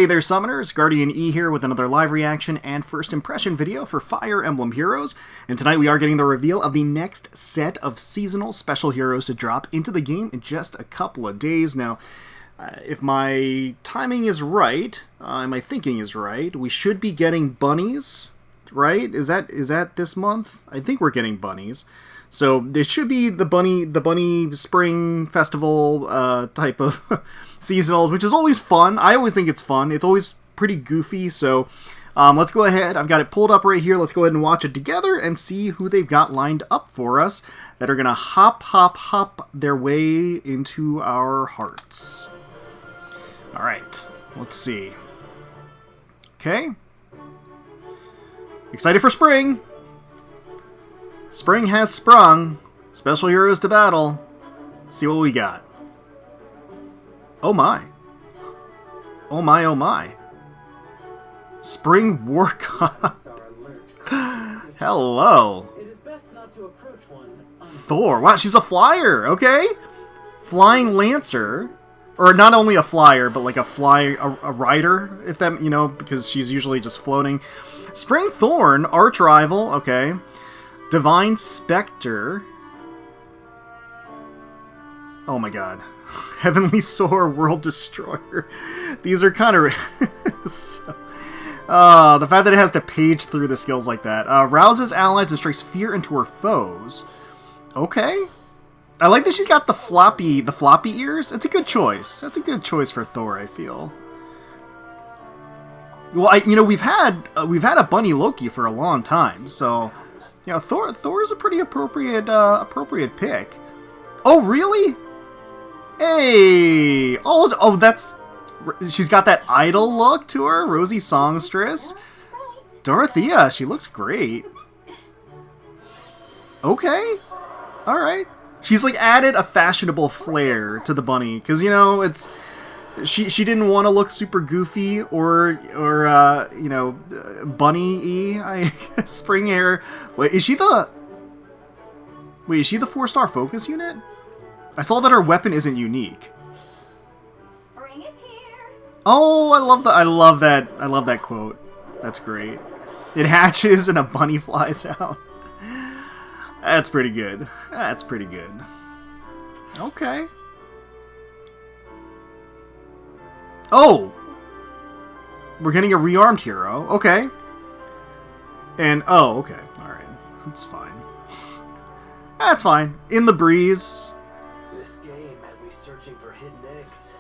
Hey there, Summoners! GuardianE here with another live reaction and first impression video for Fire Emblem Heroes. And tonight we are getting the reveal of the next set of seasonal special heroes to drop into the game in just a couple of days. Now, if my timing is right, my thinking is right, we should be getting bunnies, right? Is that this month? I think we're getting bunnies. So it should be the bunny spring festival type of seasonals, which is always fun. I always think it's fun. It's always pretty goofy. So let's go ahead. I've got it pulled up right here. Let's go ahead and watch it together and see who they've got lined up for us that are gonna hop their way into our hearts. All right, let's see. Okay, excited for spring. Spring has sprung. Special heroes to battle. Let's see what we got. Oh my. Oh my, oh my. Spring war god. Hello. Thorr. Wow, she's a flyer. Okay. Flying Lancer. Or not only a flyer, but like a rider, if that, you know, because she's usually just floating. Spring Thorn, arch rival. Okay. Divine Spectre. Oh my god. Heavenly Soar, World Destroyer. These are kind of... so, the fact that it has to page through the skills like that. Rouses allies and strikes fear into her foes. Okay. I like that she's got the floppy ears. It's a good choice. That's a good choice for Thorr, I feel. Well, we've had a bunny Loki for a long time, so... Yeah, Thor's a pretty appropriate pick. Oh, really? Hey! Oh, that's... She's got that idol look to her, Rosy Songstress. Dorothea, she looks great. Okay. Alright. She's, like, added a fashionable flair to the bunny, because, you know, it's... She didn't want to look super goofy or you know, bunny-y, I guess, spring hair. Wait, is she the 4-star focus unit? I saw that her weapon isn't unique. Spring is here. Oh, I love that quote. That's great. It hatches and a bunny flies out. That's pretty good. That's pretty good. Okay. Oh! We're getting a rearmed hero. Okay. And, oh, okay. Alright. That's fine. That's fine. In the breeze. This game has me searching for hidden eggs.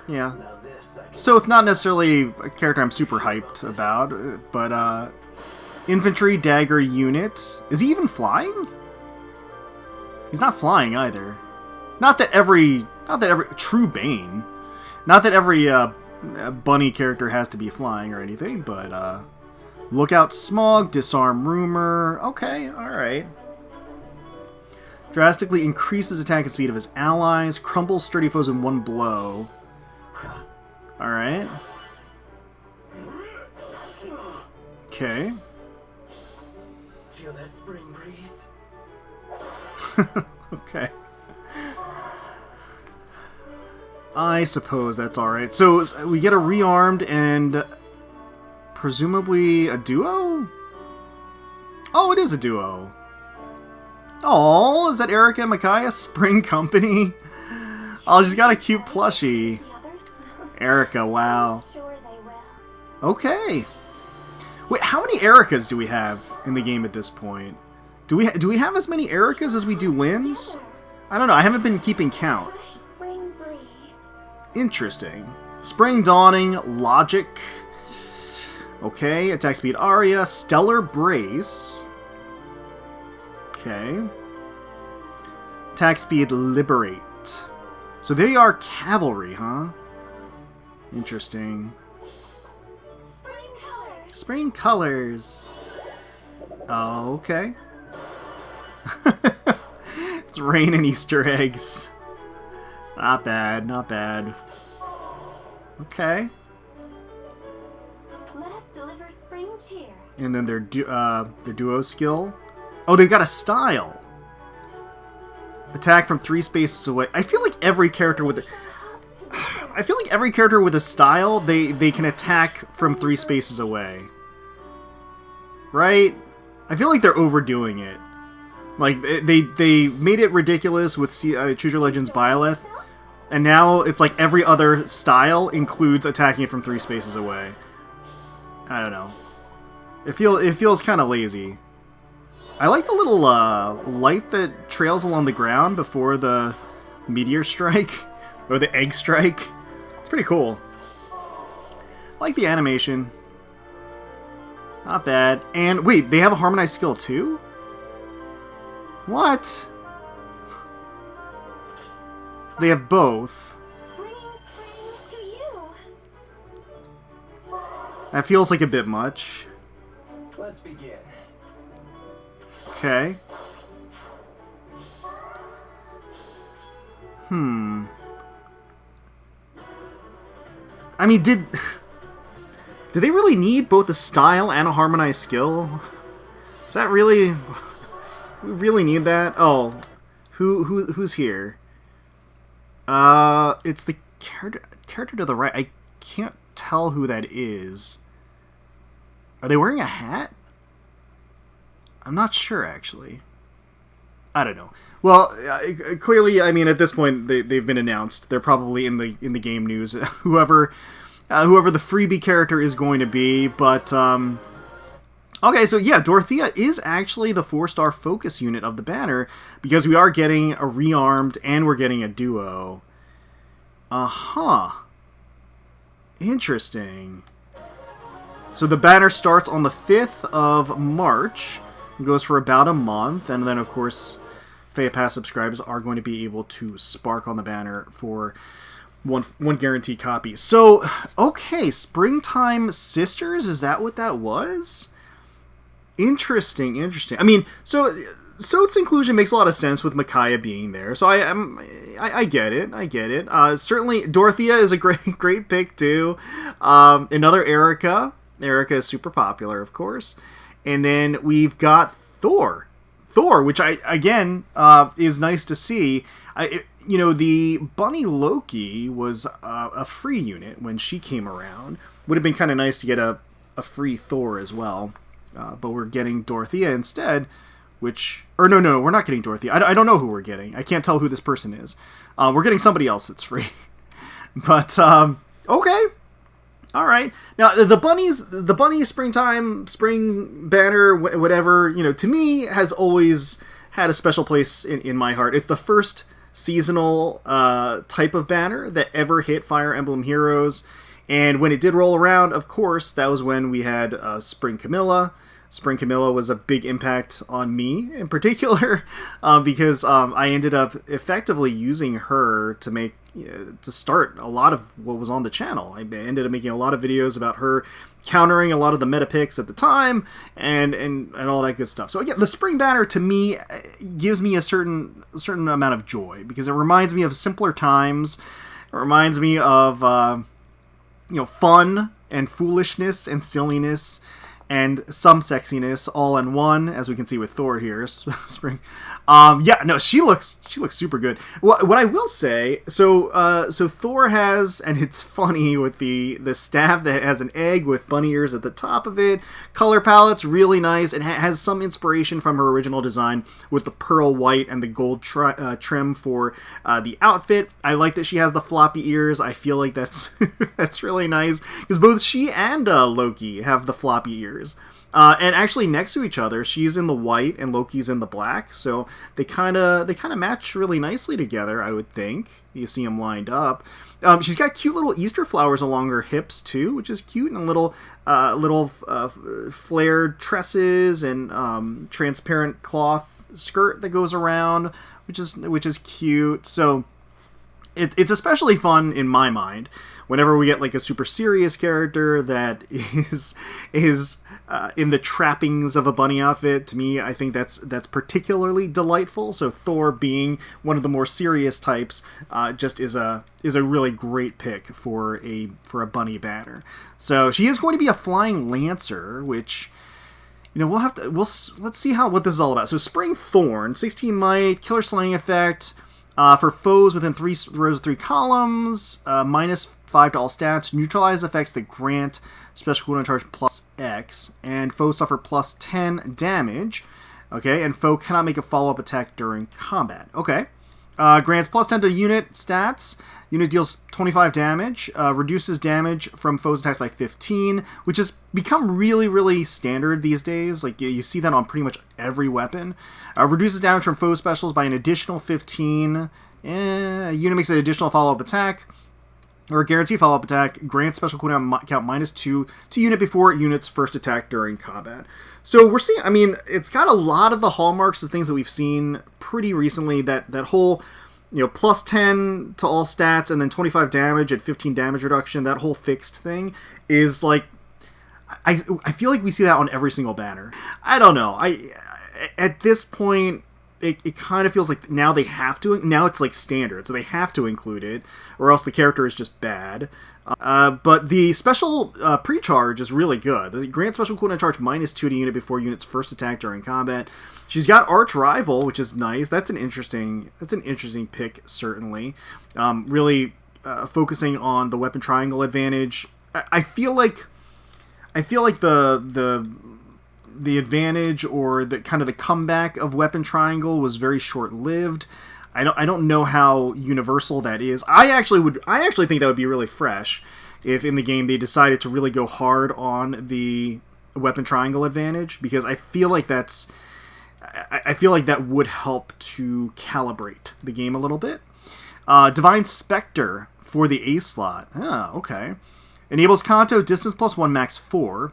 Yeah. Now this, so it's not necessarily a character I'm super hyped about, but, infantry dagger unit. Is he even flying? He's not flying either. Not that every true Bane. Not that every bunny character has to be flying or anything, but Lookout Smog, Disarm Rumor. Okay, alright. Drastically increases attack and speed of his allies. Crumbles sturdy foes in one blow. Alright. Okay. Feel that spring breeze? Okay. I suppose that's alright. So we get a rearmed and presumably a duo? Oh, it is a duo. Oh, is that Eirika and Micaiah? Spring Company? Oh, she's got a cute plushie. Eirika, wow. Okay. Wait, how many Eirikas do we have in the game at this point? Do we have as many Eirikas as we do Lins? I don't know. I haven't been keeping count. Interesting. Spring Dawning, Logic. Okay, attack speed Aria, Stellar Brace. Okay. Attack speed Liberate. So they are cavalry, huh? Interesting. Spring Colors. Oh, okay. It's raining Easter eggs. Not bad, not bad. Okay. Let us deliver spring cheer. And then their duo skill. Oh, they've got a style. Attack from 3 spaces away. I feel like every character with it. I feel like every character with a style, they can attack from 3 spaces away. Right? I feel like they're overdoing it. Like, they made it ridiculous with Choose Your Legends Byleth, and now it's like every other style includes attacking it from 3 spaces away. I don't know. It feels kind of lazy. I like the little light that trails along the ground before the meteor strike, or the egg strike. It's pretty cool. I like the animation. Not bad. And wait, they have a harmonized skill too? What? They have both. Bringing spring to you. That feels like a bit much. Let's begin. Okay. I mean, did they really need both a style and a harmonized skill? Is that really... We really need that? Oh, who's here? It's the character to the right. I can't tell who that is. Are they wearing a hat? I'm not sure, actually. I don't know. Well, clearly, I mean, at this point, they've been announced. They're probably in the game news. Whoever the freebie character is going to be, but okay, so yeah, Dorothea is actually the 4-star focus unit of the banner because we are getting a rearmed and we're getting a duo. Interesting. So the banner starts on the 5th of March. It goes for about a month, and then of course FEH Pass subscribers are going to be able to spark on the banner for one guaranteed copy. So, okay, Springtime Sisters, is that what that was? Interesting. I mean, so Sothe's inclusion makes a lot of sense with Micaiah being there, so I get it. Certainly, Dorothea is a great pick too. Another Eirika. Eirika is super popular, of course. And then we've got Thorr, which again is nice to see. The Bunny Loki was a free unit when she came around. Would have been kind of nice to get a free Thorr as well. But we're getting Dorothea instead, no, we're not getting Dorothea. I don't know who we're getting. I can't tell who this person is. We're getting somebody else that's free. But, okay. All right. Now, the bunny spring banner, whatever, to me has always had a special place in my heart. It's the first seasonal type of banner that ever hit Fire Emblem Heroes. And when it did roll around, of course, that was when we had Spring Camilla. Spring Camilla was a big impact on me in particular because I ended up effectively using her to start a lot of what was on the channel. I ended up making a lot of videos about her countering a lot of the meta picks at the time and all that good stuff. So again, the Spring banner to me gives me a certain amount of joy because it reminds me of simpler times. It reminds me of fun and foolishness and silliness and some sexiness all in one, as we can see with Thorr here. Spring. She looks super good. What I will say, so Thorr has, and it's funny with the staff that has an egg with bunny ears at the top of it. Color palette's really nice. It has some inspiration from her original design with the pearl white and the gold trim for the outfit. I like that she has the floppy ears. I feel like that's that's really nice because both she and Loki have the floppy ears. And actually next to each other, she's in the white and Loki's in the black, so they kind of match really nicely together, I would think. You see them lined up. She's got cute little Easter flowers along her hips too, which is cute, and little flared tresses and transparent cloth skirt that goes around, which is cute. So it's especially fun in my mind whenever we get like a super serious character that is in the trappings of a bunny outfit. To me, I think that's particularly delightful. So Thorr being one of the more serious types just is a really great pick for a bunny banner. So she is going to be a flying lancer, which let's see what this is all about. So Spring Thorn, 16 might, killer slaying effect. For foes within 3 rows of 3 columns, -5 to all stats. Neutralize effects that grant special cooldown charge plus X. And foes suffer plus 10 damage. Okay, and foe cannot make a follow-up attack during combat. Okay. Grants plus 10 to unit stats. Unit deals 25 damage. Reduces damage from foes' attacks by 15, which has become really, really standard these days. Like, you see that on pretty much every weapon. Reduces damage from foe specials by an additional 15. Unit makes an additional follow-up attack, or a guaranteed follow-up attack. Grants special cooldown count -2 to unit before unit's first attack during combat. So we're seeing, I mean, it's got a lot of the hallmarks of things that we've seen pretty recently. That whole, plus 10 to all stats and then 25 damage and 15 damage reduction, that whole fixed thing is like, I feel like we see that on every single banner. I don't know. At this point, it kind of feels like now they have to, now it's like standard, so they have to include it, or else the character is just bad. But the special pre-charge is really good. The grant special cooldown charge -2 to unit before unit's first attack during combat. She's got Arch Rival, which is nice. That's an interesting pick, certainly. Really focusing on the weapon triangle advantage. I feel like the advantage, or the kind of the comeback of weapon triangle, was very short-lived. I don't know how universal that is. I actually think that would be really fresh if in the game they decided to really go hard on the weapon triangle advantage, because I feel like that would help to calibrate the game a little bit. Divine Spectre for the A slot. Okay. Enables Kanto distance +1 max 4.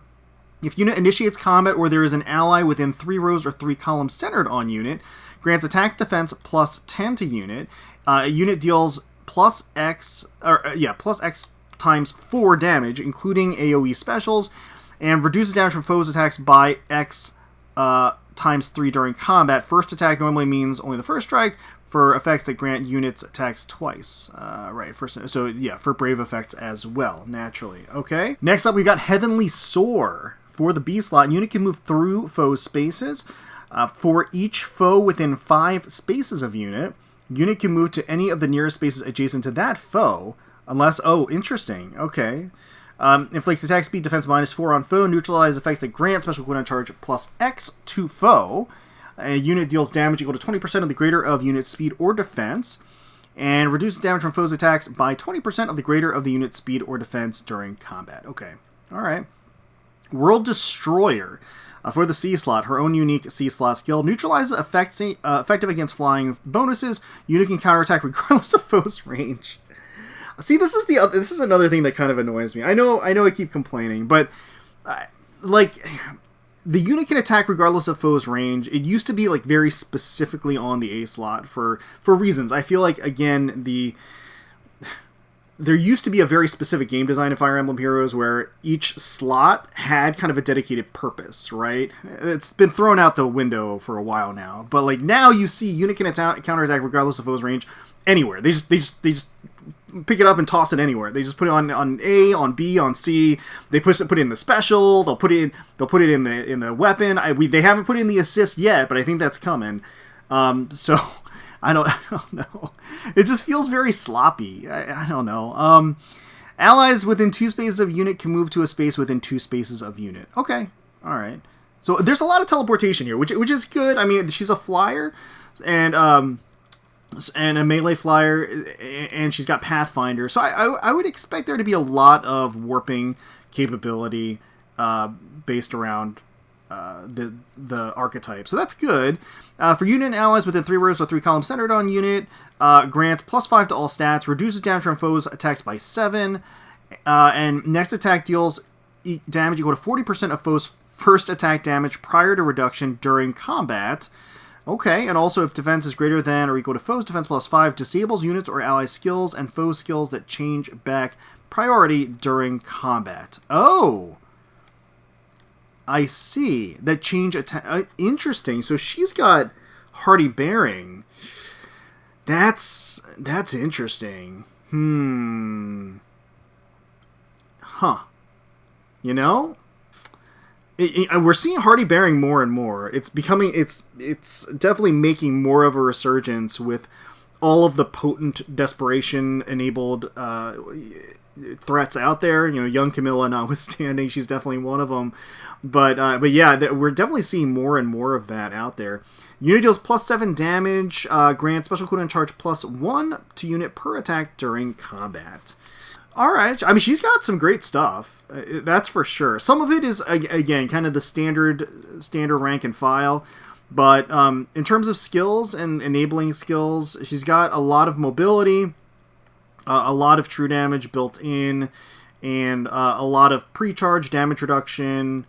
If unit initiates combat or there is an ally within 3 rows or 3 columns centered on unit, grants attack defense plus 10 to unit. Unit deals plus X times 4 damage, including AoE specials, and reduces damage from foes' attacks by X times 3 during combat. First attack normally means only the first strike for effects that grant units attacks twice. For brave effects as well, naturally. Okay. Next up, we've got Heavenly Soar for the B slot. Unit can move through foe spaces. For each foe within 5 spaces of unit, unit can move to any of the nearest spaces adjacent to that foe, unless... Oh, interesting. Okay. Inflicts attack speed, defense -4 on foe. Neutralize effects that grant special cooldown charge plus X to foe. A unit deals damage equal to 20% of the greater of unit's speed or defense, and reduces damage from foes' attacks by 20% of the greater of the unit's speed or defense during combat. Okay. Alright. World Destroyer. For the C slot, her own unique C slot skill. Neutralizes effective against flying bonuses. Unit can counterattack regardless of foe's range. See, this is another thing that kind of annoys me. I know I keep complaining, but the unit can attack regardless of foe's range. It used to be like very specifically on the A slot for reasons. I feel like, again, there used to be a very specific game design in Fire Emblem Heroes where each slot had kind of a dedicated purpose, right? It's been thrown out the window for a while now. But like now you see unit can counterattack regardless of foe's range anywhere. They just pick it up and toss it anywhere. They just put it on A, on B, on C. They put it in the special. They'll put it in the weapon. They haven't put it in the assist yet, but I think that's coming. So I don't know. It just feels very sloppy. I don't know. Allies within 2 spaces of unit can move to a space within 2 spaces of unit. Okay. All right. So there's a lot of teleportation here, which is good. I mean, she's a flyer and a melee flyer, and she's got Pathfinder. So I would expect there to be a lot of warping capability based around the archetype. So that's good. For unit and allies within 3 rows or 3 columns centered on unit, grants +5 to all stats, reduces damage from foes' attacks by 7, and next attack deals damage equal to 40% of foes' first attack damage prior to reduction during combat. Okay, and also if defense is greater than or equal to foe's defense +5, disables units or ally skills and foe skills that change back priority during combat. Oh! I see. That change attack... interesting. So she's got Hardy Bearing. That's interesting. Huh. You know? We're seeing Hardy Bearing more and more. It's definitely making more of a resurgence with all of the potent desperation-enabled threats out there. You know, young Camilla notwithstanding, she's definitely one of them. But yeah, we're definitely seeing more and more of that out there. Unit deals +7 damage, grants special cooldown charge +1 to unit per attack during combat. Alright, I mean, she's got some great stuff, that's for sure. Some of it is, again, kind of the standard rank and file, but in terms of skills and enabling skills, she's got a lot of mobility, a lot of true damage built in, and a lot of pre-charge damage reduction.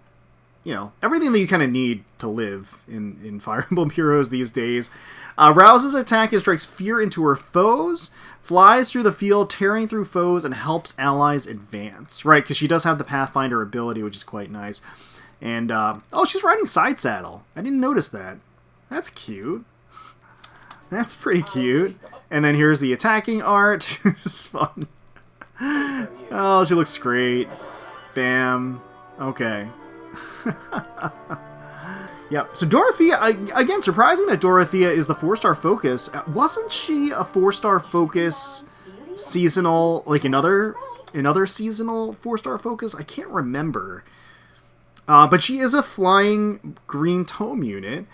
You know, everything that you kind of need to live in Fire Emblem Heroes these days. Rouses attack and strikes fear into her foes, flies through the field, tearing through foes, and helps allies advance. Right, because she does have the Pathfinder ability, which is quite nice. And, oh, she's riding Side Saddle. I didn't notice that. That's cute. That's pretty cute. And then here's the attacking art. This is fun. Oh, she looks great. Bam. Okay. Yep. So Dorothea, again, surprising that Dorothea is the 4-star focus. Wasn't she a 4-star focus seasonal, like another seasonal 4-star focus? I can't remember. But she is a flying green tome unit.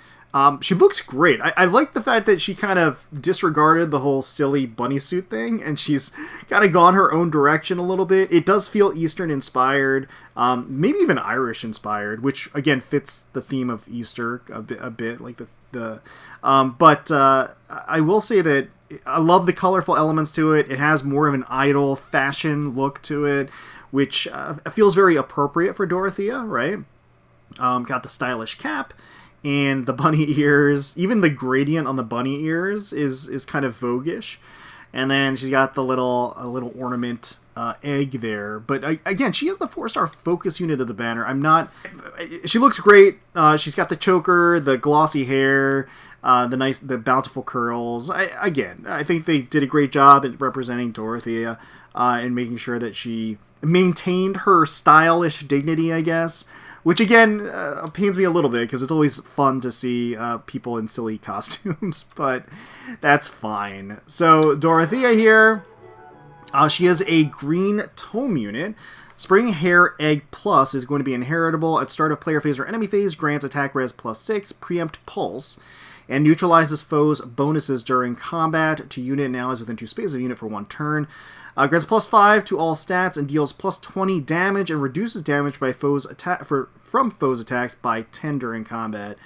She looks great. I like the fact that she kind of disregarded the whole silly bunny suit thing, and she's kind of gone her own direction a little bit. It does feel Eastern inspired, maybe even Irish inspired, which again fits the theme of Easter a bit, like but I will say that I love the colorful elements to it. It has more of an idol fashion look to it, which feels very appropriate for Dorothea, right? Got the stylish cap. And the bunny ears, even the gradient on the bunny ears is kind of voguish. And then she's got the little ornament egg there. But again, she is the 4-star focus unit of the banner. She looks great. She's got the choker, the glossy hair, the bountiful curls. I think they did a great job at representing Dorothea and making sure that she maintained her stylish dignity, I guess. Which, again, pains me a little bit, because it's always fun to see people in silly costumes, but that's fine. So, Dorothea here, she has a green tome unit. Spring Hair Egg Plus is going to be inheritable at start of player phase or enemy phase, grants attack res +6, preempt pulse, and neutralizes foes' bonuses during combat to unit and allies within 2 spaces of unit for 1 turn. Grants +5 to all stats and deals +20 damage and reduces damage by from foes' attacks by 10 during combat.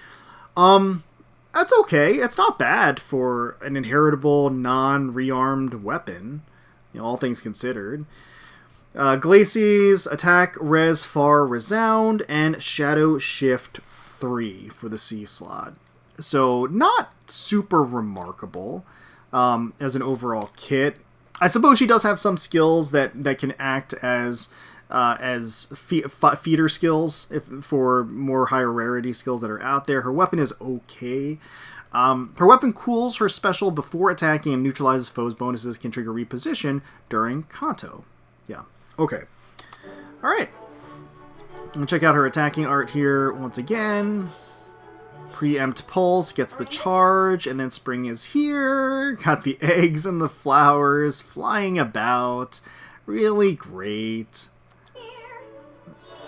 That's okay. It's not bad for an inheritable, non-rearmed weapon, all things considered. Glacies, attack, res, far, resound, and shadow shift 3 for the C slot. So not super remarkable as an overall kit. I suppose she does have some skills that can act as feeder skills for more higher rarity skills that are out there. Her weapon is okay. Her weapon cools her special before attacking and neutralizes foes' bonuses, can trigger reposition during Kanto. Yeah, okay. Alright. We'll check out her attacking art here once again. Preempt Pulse gets the charge, and then Spring is here. Got the eggs and the flowers flying about. Really great.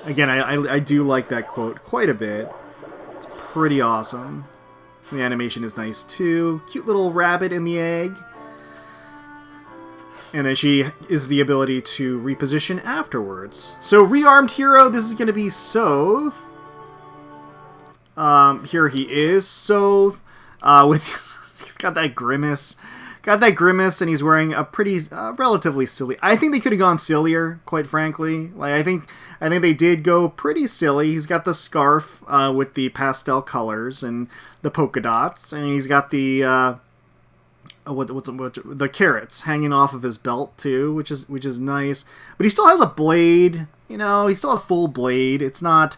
Again, I do like that quote quite a bit. It's pretty awesome. The animation is nice too. Cute little rabbit in the egg. And then she is the ability to reposition afterwards. So, rearmed hero, this is going to be Sothe. Here he is, Sothe, he's got that grimace. And he's wearing a pretty, relatively silly. I think they could have gone sillier, quite frankly. Like, I think they did go pretty silly. He's got the scarf, with the pastel colors and the polka dots, and he's got the, the carrots hanging off of his belt too, which is nice. But he still has a blade, he still has full blade. It's not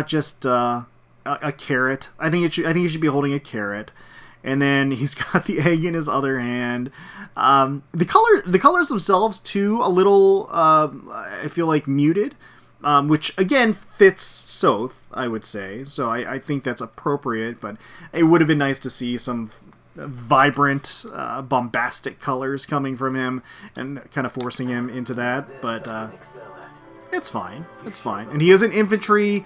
just, a carrot. I think he should be holding a carrot, and then he's got the egg in his other hand. The colors themselves too a little I feel like muted, which again fits Sothe, I would say. So I think that's appropriate, but it would have been nice to see some vibrant, bombastic colors coming from him and kind of forcing him into that. But it's fine. It's fine. And he is an infantry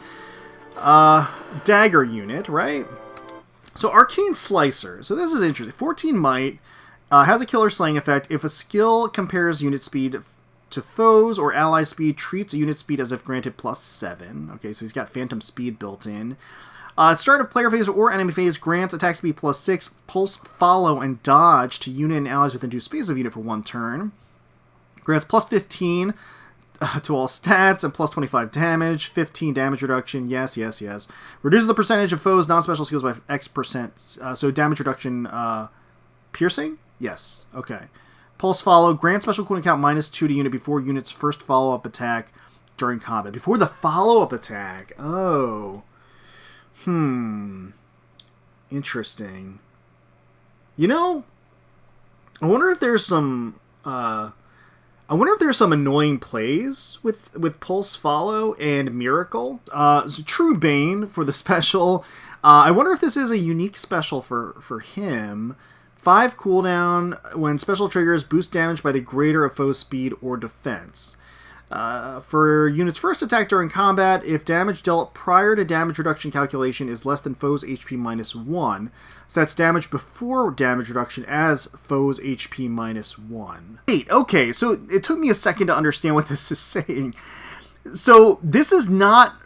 dagger unit, right? So Arcane Slicer. So this is interesting. 14 might. Has a killer slaying effect. If a skill compares unit speed to foes or ally speed, treats a unit speed as if granted +7. Okay, so he's got phantom speed built in. At start of player phase or enemy phase, grants attack speed +6, pulse, follow, and dodge to unit and allies within 2 spaces of unit for 1 turn. Grants +15 to all stats and +25 damage, 15 damage reduction. Yes, yes, yes. Reduces the percentage of foes non-special skills by X%. So damage reduction, piercing? Yes. Okay. Pulse follow. Grant special cooldown count -2 to unit before unit's first follow-up attack during combat. Before the follow-up attack. Oh. Interesting. You know, I wonder if there's some annoying plays with Pulse Follow and Miracle. So True Bane for the special. I wonder if this is a unique special for him. 5 cooldown. When special triggers, boost damage by the greater of foe's speed or defense. For unit's first attack during combat, if damage dealt prior to damage reduction calculation is less than foe's HP -1, sets damage before damage reduction as foe's HP -1. Wait, okay, so it took me a second to understand what this is saying. So this is not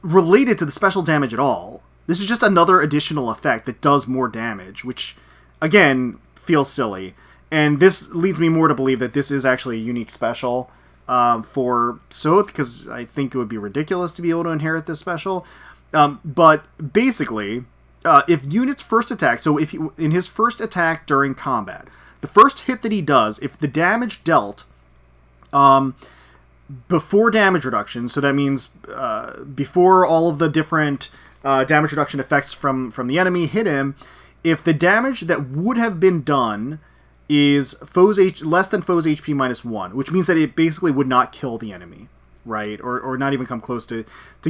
related to the special damage at all. This is just another additional effect that does more damage, which, again, feels silly. And this leads me more to believe that this is actually a unique special for Sothe, because I think it would be ridiculous to be able to inherit this special. But basically, if unit's first attack, so if in his first attack during combat, the first hit that he does, if the damage dealt before damage reduction, so that means before all of the different damage reduction effects from the enemy hit him, if the damage that would have been done is less than foe's HP -1, which means that it basically would not kill the enemy, right? Or not even come close to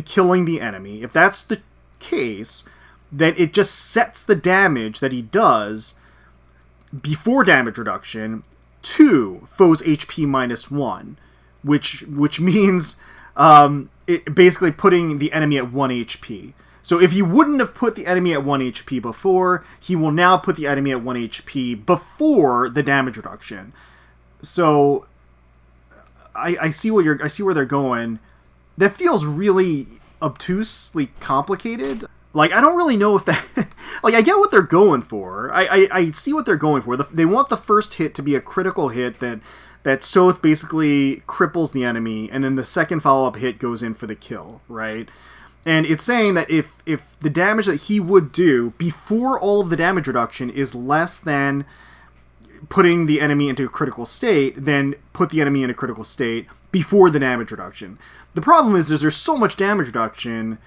killing the enemy. If that's the case, then it just sets the damage that he does before damage reduction to foe's HP -1, which means it basically putting the enemy at 1 HP. So if he wouldn't have put the enemy at 1 HP before, he will now put the enemy at 1 HP before the damage reduction. So I see where they're going. That feels really obtusely complicated. Like, I don't really know if that... like, I get what they're going for. I see what they're going for. They want the first hit to be a critical hit that Sothe basically cripples the enemy, and then the second follow-up hit goes in for the kill, right? And it's saying that if the damage that he would do before all of the damage reduction is less than putting the enemy into a critical state, then put the enemy in a critical state before the damage reduction. The problem is there's so much damage reduction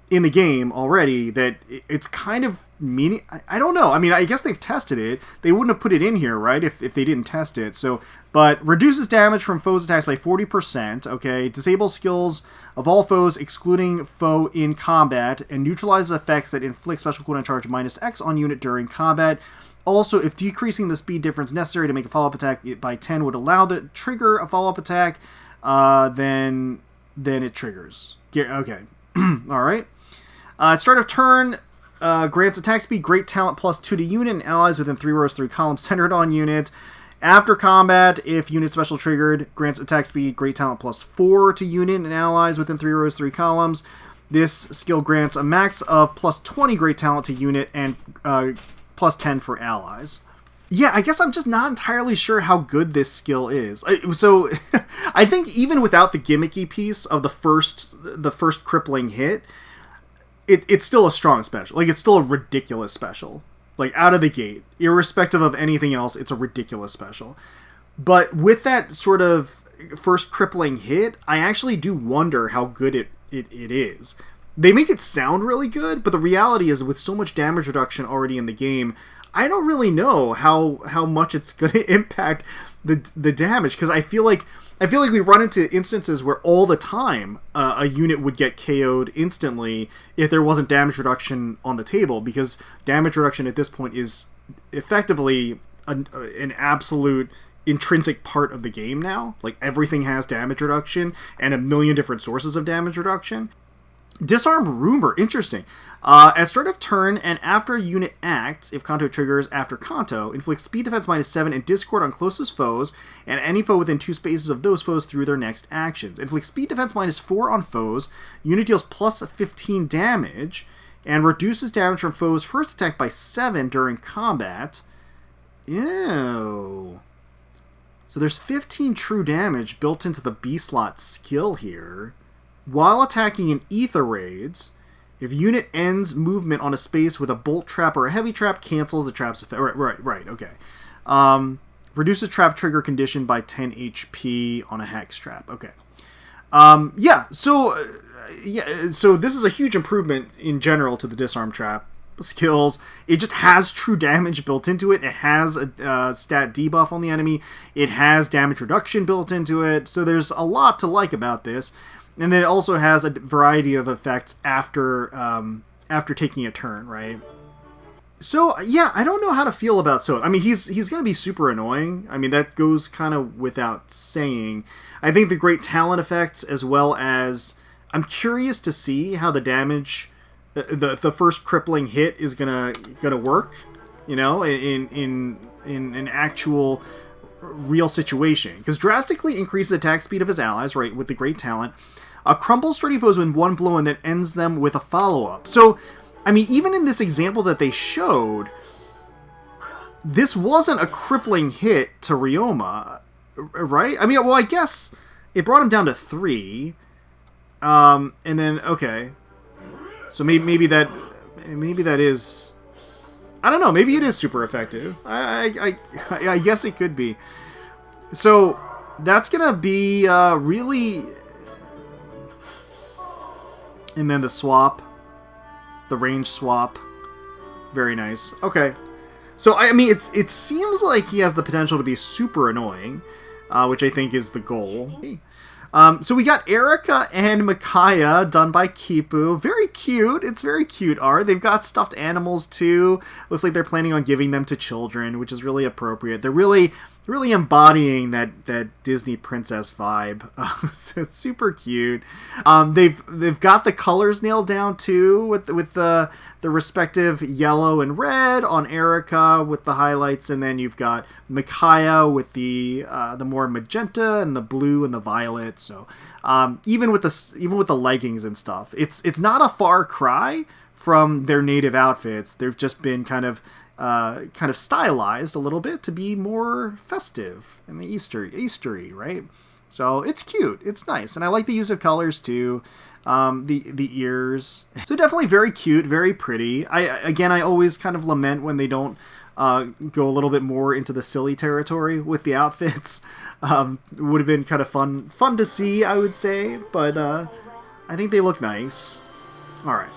in the game already that it's kind of meaning... I don't know. I mean, I guess they've tested it. They wouldn't have put it in here, right, if they didn't test it. So, but reduces damage from foes' attacks by 40%, okay? Disables skills of all foes, excluding foe in combat, and neutralizes effects that inflict special cooldown charge -X on unit during combat. Also, if decreasing the speed difference necessary to make a follow-up attack by 10 would allow the trigger a follow-up attack, then it triggers. Okay. All right. At start of turn, grants attack speed, great talent +2 to unit and allies within 3 rows, 3 columns centered on unit. After combat, if unit special triggered, grants attack speed, great talent +4 to unit and allies within 3 rows, 3 columns. This skill grants a max of +20 great talent to unit and +10 for allies. Yeah, I guess I'm just not entirely sure how good this skill is. So, I think even without the gimmicky piece of the first crippling hit, it's still a strong special. Like, it's still a ridiculous special. Like, out of the gate. Irrespective of anything else, it's a ridiculous special. But with that sort of first crippling hit, I actually do wonder how good it is. They make it sound really good, but the reality is with so much damage reduction already in the game, I don't really know how much it's going to impact the damage, because I feel like we run into instances where all the time a unit would get KO'd instantly if there wasn't damage reduction on the table, because damage reduction at this point is effectively an absolute intrinsic part of the game now. Like, everything has damage reduction and a million different sources of damage reduction. Disarm Rumor, interesting. At start of turn and after a unit acts, if Kanto triggers after Kanto, inflicts speed defense -7 and discord on closest foes and any foe within 2 spaces of those foes through their next actions. Inflicts speed defense -4 on foes, unit deals plus 15 damage, and reduces damage from foes first attack by 7 during combat. Ew. So there's 15 true damage built into the B-slot skill here. While attacking in ether raids, if unit ends movement on a space with a bolt trap or a heavy trap, cancels the trap's effect. Right, okay. Reduces trap trigger condition by 10 HP on a hex trap. Okay. So this is a huge improvement in general to the disarm trap skills. It just has true damage built into it. It has a stat debuff on the enemy. It has damage reduction built into it. So there's a lot to like about this. And then it also has a variety of effects after taking a turn, right? So, yeah, I don't know how to feel about Sothe. I mean, he's going to be super annoying. I mean, that goes kind of without saying. I think the great talent effects, as well as... I'm curious to see how the damage... The first crippling hit is gonna work, you know, in an actual real situation. Because drastically increases attack speed of his allies, right, with the great talent. Crumbles sturdy foes in one blow and then ends them with a follow-up. So, I mean, even in this example that they showed, this wasn't a crippling hit to Ryoma, right? I mean, well, I guess it brought him down to 3. And then, okay. So maybe that is... I don't know, maybe it is super effective. I guess it could be. So, that's gonna be really... And then the swap. The range swap. Very nice. Okay. So, I mean, it seems like he has the potential to be super annoying, which I think is the goal. So we got Eirika and Micaiah done by Kipu. Very cute. It's very cute art. They've got stuffed animals, too. Looks like they're planning on giving them to children, which is really appropriate. They're really embodying that Disney princess vibe. So it's super cute. They've got the colors nailed down too, with the respective yellow and red on Eirika with the highlights, and then you've got Micaiah with the more magenta and the blue and the violet. So even with the leggings and stuff, it's not a far cry from their native outfits. They've just been kind of stylized a little bit to be more festive and the Eastery, right? So it's cute, it's nice, and I like the use of colors too. The ears, so definitely very cute, very pretty. I always kind of lament when they don't go a little bit more into the silly territory with the outfits. It would have been kind of fun to see, I would say, but I think they look nice. All right,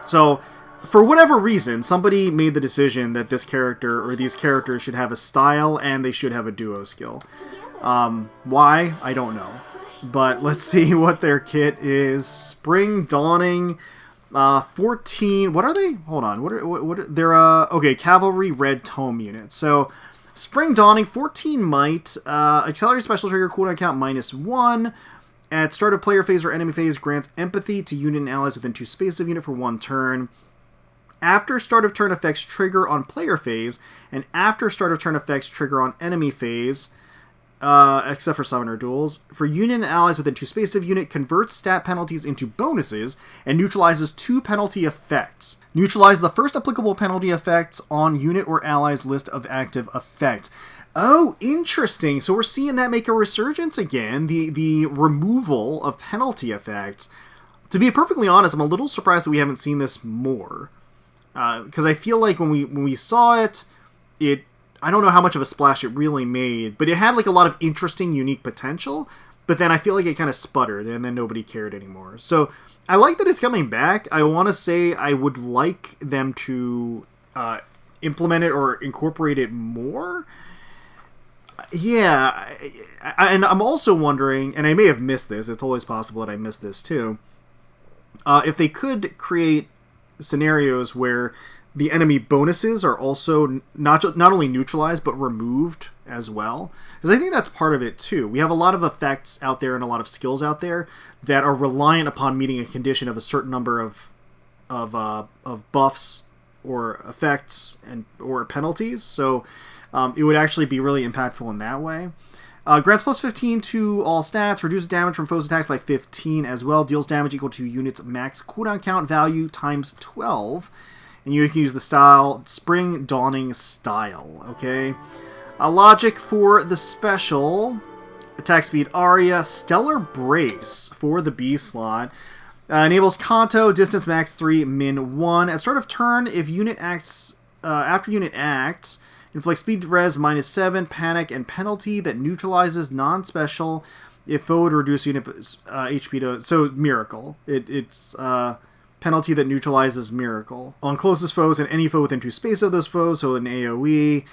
so. For whatever reason, somebody made the decision that this character or these characters should have a style and they should have a duo skill. Why? I don't know. But let's see what their kit is. Spring Dawning, 14... What are they? Hold on. What are they're, okay, Cavalry Red Tome units. So, Spring Dawning, 14 might, accelerated special trigger, cooldown count -1. At start of player phase or enemy phase, grants empathy to unit and allies within 2 spaces of unit for 1 turn. After start of turn effects trigger on player phase, and after start of turn effects trigger on enemy phase, except for summoner duels, for unit and allies within 2 spaces of unit, converts stat penalties into bonuses, and neutralizes 2 penalty effects. Neutralize the first applicable penalty effects on unit or allies list of active effects. Oh, interesting. So we're seeing that make a resurgence again, the removal of penalty effects. To be perfectly honest, I'm a little surprised that we haven't seen this more. Because I feel like when we saw it, I don't know how much of a splash it really made, but it had like a lot of interesting, unique potential, but then I feel like it kind of sputtered, and then nobody cared anymore. So I like that it's coming back. I want to say I would like them to implement it or incorporate it more. Yeah, and I'm also wondering, and I may have missed this, it's always possible that I missed this too, if they could create scenarios where the enemy bonuses are also not only neutralized, but removed as well. Because I think that's part of it, too. We have a lot of effects out there and a lot of skills out there that are reliant upon meeting a condition of a certain number of buffs or effects or penalties. So it would actually be really impactful in that way. Grants plus 15 to all stats, reduces damage from foes' attacks by 15 as well, deals damage equal to units' max cooldown count value times 12, and you can use the style Spring Dawning Style, okay? Logic for the special, attack speed Aria, Stellar Brace for the B slot, enables Kanto, distance max 3, min 1. At start of turn, if unit acts, after unit acts, inflict speed res minus 7, panic, and penalty that neutralizes non-special if foe would reduce unit HP to... So, Miracle. It's penalty that neutralizes Miracle. On closest foes and any foe within 2 spaces of those foes, so an AoE.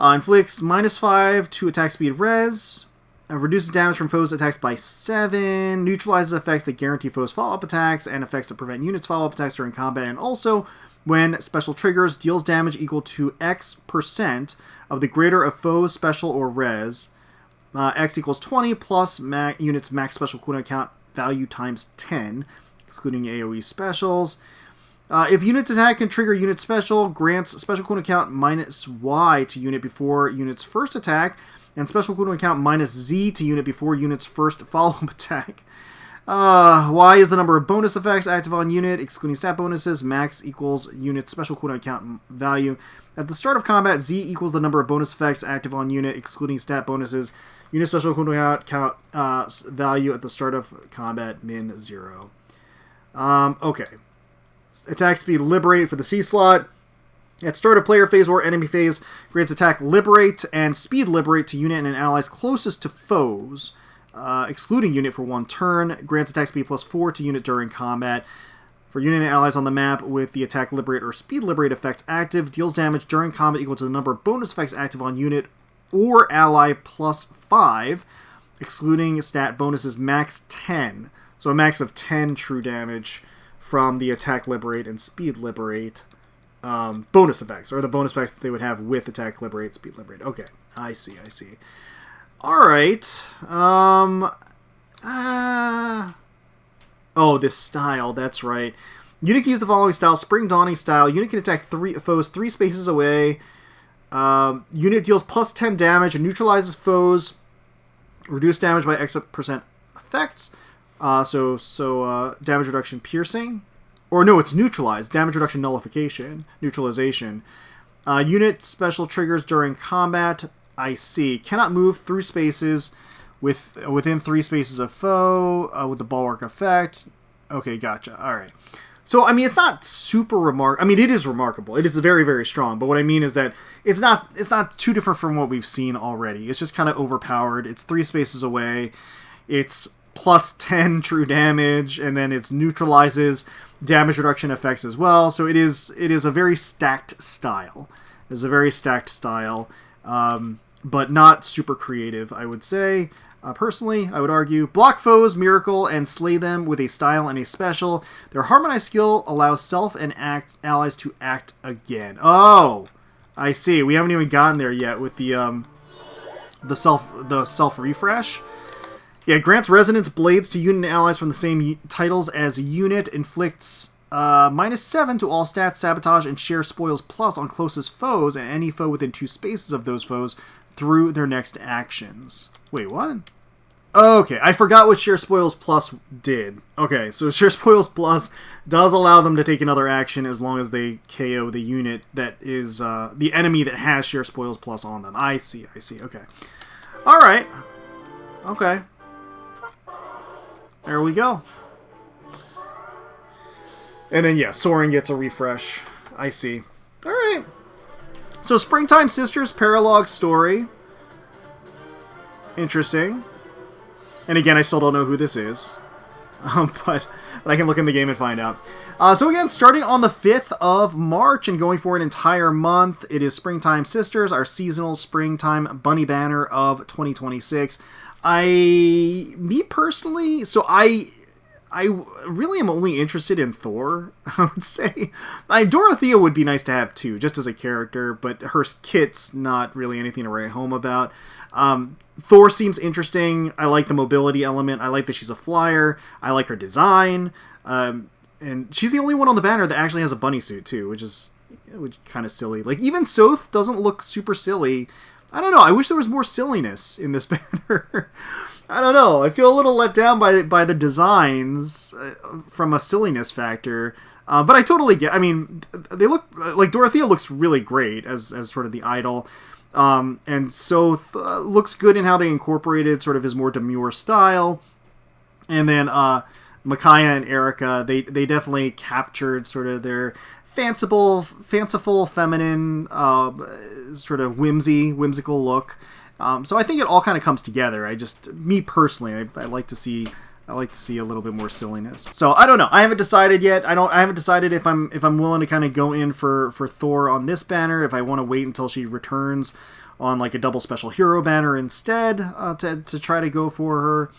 Inflicts minus 5 to attack speed res. Reduces damage from foes' attacks by 7. Neutralizes effects that guarantee foes' follow-up attacks and effects that prevent units' follow-up attacks during combat. And also... when special triggers, deals damage equal to X% of the greater of foe's special or res. X equals 20 plus unit's max special cooldown count value times 10, excluding AoE specials. If unit's attack can trigger unit special, grants special cooldown count minus Y to unit before unit's first attack, and special cooldown count minus Z to unit before unit's first follow-up attack. Y is the number of bonus effects active on unit, excluding stat bonuses. Max equals unit's special cooldown count value. At the start of combat, Z equals the number of bonus effects active on unit, excluding stat bonuses. Unit special cooldown count value at the start of combat, min 0. Okay. Attack speed Liberate for the C slot. At start of player phase or enemy phase, grants attack Liberate and speed Liberate to unit and allies closest to foes. Excluding unit for 1 turn, grants attack speed plus 4 to unit during combat. For unit and allies on the map with the attack Liberate or speed Liberate effects active, deals damage during combat equal to the number of bonus effects active on unit or ally plus 5, excluding stat bonuses max 10. So a max of 10 true damage from the attack Liberate and speed Liberate bonus effects, or the bonus effects that they would have with attack Liberate, speed Liberate. Okay, I see. Alright. Oh, this style, that's right. Unit can use the following style. Spring Dawning Style. Unit can attack foes 3 spaces away. Unit deals plus 10 damage and neutralizes foes. Reduce damage by X% effects. So damage reduction piercing. Or no, it's neutralized. Damage reduction nullification. Neutralization. Unit special triggers during combat. I see. Cannot move through spaces within 3 spaces of foe with the bulwark effect. Okay, gotcha. All right. So, I mean, it's not super remarkable. I mean, it is remarkable. It is very, very strong. But what I mean is that it's not too different from what we've seen already. It's just kind of overpowered. It's 3 spaces away. It's plus 10 true damage, and then it neutralizes damage reduction effects as well. So it is a very stacked style. It's a very stacked style. But not super creative, I would say. Personally, I would argue. Block foes, Miracle, and slay them with a style and a special. Their Harmonized skill allows self and allies to act again. Oh! I see. We haven't even gotten there yet with the self refresh. Yeah, grants Resonance Blades to unit and allies from the same titles as unit. Inflicts minus 7 to all stats, sabotage, and share spoils plus on closest foes and any foe within 2 spaces of those foes through their next actions. Wait, what? Okay, I forgot what Share Spoils Plus did. Okay, so Share Spoils Plus does allow them to take another action as long as they KO the unit that is the enemy that has Share Spoils Plus on them. I see, okay. Alright. Okay. There we go. And then, yeah, Soren gets a refresh. I see. Alright. So, Springtime Sisters Paralog Story. Interesting. And again, I still don't know who this is. But I can look in the game and find out. So again, starting on the 5th of March and going for an entire month, it is Springtime Sisters, our seasonal springtime bunny banner of 2026. Me personally, so I I really am only interested in Thorr, I would say. Dorothea would be nice to have too, just as a character, but her kit's not really anything to write home about. Thorr seems interesting. I like the mobility element. I like that she's a flyer. I like her design. And she's the only one on the banner that actually has a bunny suit too, which is kind of silly. Like, even Sothe doesn't look super silly. I don't know. I wish there was more silliness in this banner. I don't know. I feel a little let down by the designs from a silliness factor. But I totally get. I mean, they look like Dorothea looks really great as sort of the idol, and Sothe looks good in how they incorporated sort of his more demure style, and then Micaiah and Eirika, they definitely captured sort of their fanciful, feminine, sort of whimsical look. So I think it all kind of comes together. Me personally, I like to see a little bit more silliness. So I don't know. I haven't decided yet. I haven't decided if I'm willing to kind of go in for Thorr on this banner. If I want to wait until she returns on like a double special hero banner instead to try to go for her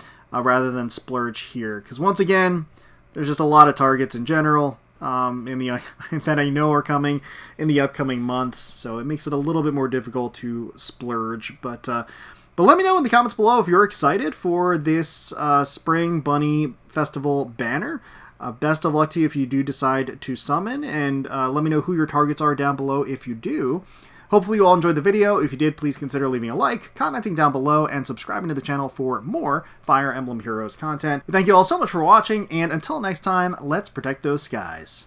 rather than splurge here. Because once again, there's just a lot of targets in general. That I know are coming in the upcoming months, so it makes it a little bit more difficult to splurge. But let me know in the comments below if you're excited for this Spring Bunny Festival banner. Best of luck to you if you do decide to summon, and let me know who your targets are down below if you do. Hopefully you all enjoyed the video. If you did, please consider leaving a like, commenting down below, and subscribing to the channel for more Fire Emblem Heroes content. Thank you all so much for watching, and until next time, let's protect those skies.